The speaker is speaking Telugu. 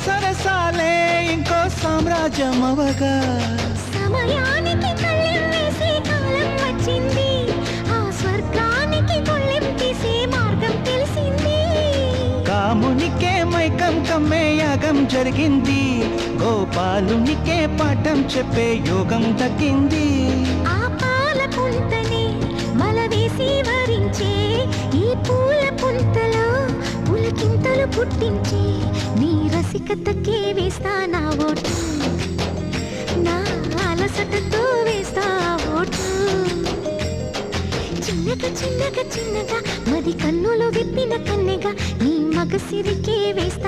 సరసాలే ఇంకో సామ్రాజ్యం అవగా సమయానికి కళ్ళెం వేసే కాలం వచ్చింది, ఆ స్వర్గానికి కొళ్ళెం తీసే మార్గం తెలిసింది. కామునికే మైకం కమ్మే యాగం జరిగింది, గోపాలునికే పాఠం చెప్పే యోగం దక్కింది. ఆ పాల పుంతని మలవేసి వరించే ఈ పూల పుంతలో పులకింతలు పుట్టించే నీ రసికతకే వేస్తా నా ఓటు, నా అలసటతో వేస్తా ఓటు. చిన్నగా చిన్నగా చిన్నగా మది కన్నులు విప్పిన కన్నెగా నీ మగసిరికే వేస్తా